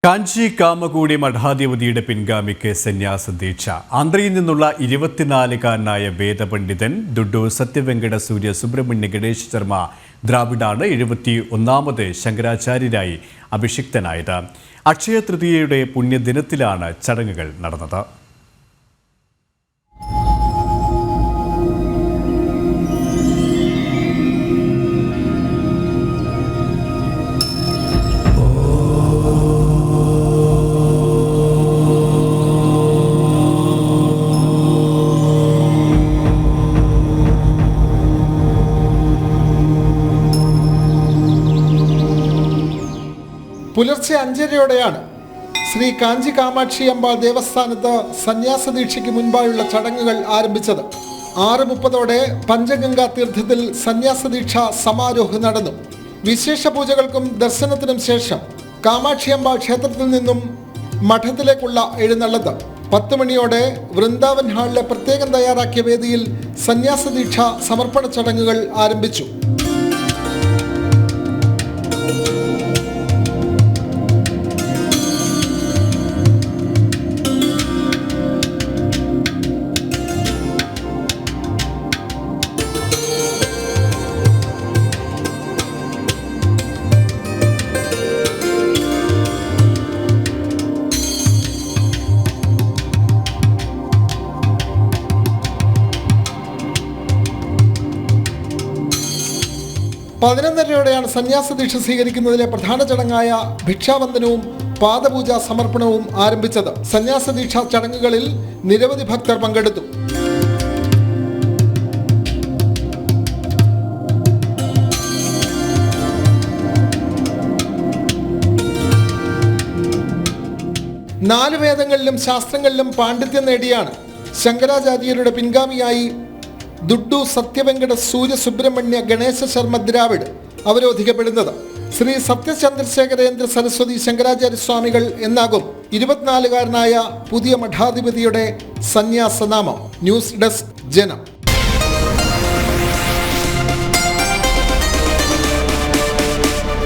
കാഞ്ചി കാമകൂടി മഠാധിപതിയുടെ പിൻഗാമിക്ക് സന്യാസ ദീക്ഷ. ആന്ധ്രയിൽ നിന്നുള്ള 24-കാരനായ വേദപണ്ഡിതൻ ദുഡ്ഡു സത്യവെങ്കട സൂര്യ സുബ്രഹ്മണ്യ ഗണേശ് ശർമ്മ ദ്രാവിഡാണ് 71ാമത് ശങ്കരാചാര്യരായി അഭിഷിക്തനായത്. അക്ഷയ തൃതീയയുടെ പുണ്യദിനത്തിലാണ് ചടങ്ങുകൾ നടന്നത്. പുലർച്ചെ 5:30-യോടെയാണ് ശ്രീ കാഞ്ചി കാമാക്ഷി അമ്പാൾ ദേവസ്ഥാനത്ത് സന്യാസ ദീക്ഷയ്ക്ക് മുൻപായുള്ള ചടങ്ങുകൾ ആരംഭിച്ചത്. 6:30-ഓടെ പഞ്ചഗംഗാ തീർത്ഥത്തിൽ സന്യാസ ദീക്ഷ സമാരോഹം നടന്നു. വിശേഷ പൂജകൾക്കും ദർശനത്തിനും ശേഷം കാമാക്ഷി അമ്പാൾ ക്ഷേത്രത്തിൽ നിന്നും മഠത്തിലേക്കുള്ള എഴുന്നള്ളത്ത് 10 മണിയോടെ വൃന്ദാവൻ ഹാളിലെ പ്രത്യേകം തയ്യാറാക്കിയ വേദിയിൽ സന്യാസ ദീക്ഷ സമർപ്പണ ചടങ്ങുകൾ ആരംഭിച്ചു. പതിനൊന്നരയോടെയാണ് സന്യാസ ദീക്ഷ സ്വീകരിക്കുന്നതിലെ പ്രധാന ചടങ്ങായ ഭിക്ഷാവന്ദനവും പാദപൂജ സമർപ്പണവും ആരംഭിച്ചത്. സന്യാസ ദീക്ഷാ ചടങ്ങുകളിൽ നിരവധി ഭക്തർ പങ്കെടുത്തു. നാല് വേദങ്ങളിലും ശാസ്ത്രങ്ങളിലും പാണ്ഡിത്യം നേടിയാണ് ശങ്കരാചാര്യരുടെ പിൻഗാമിയായി ദുഡ്ഡു സത്യവെങ്കട സൂര്യ സുബ്രഹ്മണ്യ ഗണേശ ശർമ്മ ദ്രാവിഡ് അവരോധിക്കപ്പെടുന്നത്. ശ്രീ സത്യചന്ദ്രശേഖരേന്ദ്ര സരസ്വതി ശങ്കരാചാര്യ സ്വാമികൾ എന്നാകും 24-കാരനായ പുതിയ മഠാധിപതിയുടെ സന്യാസനാമം. ന്യൂസ് ഡെസ്ക് ജനം.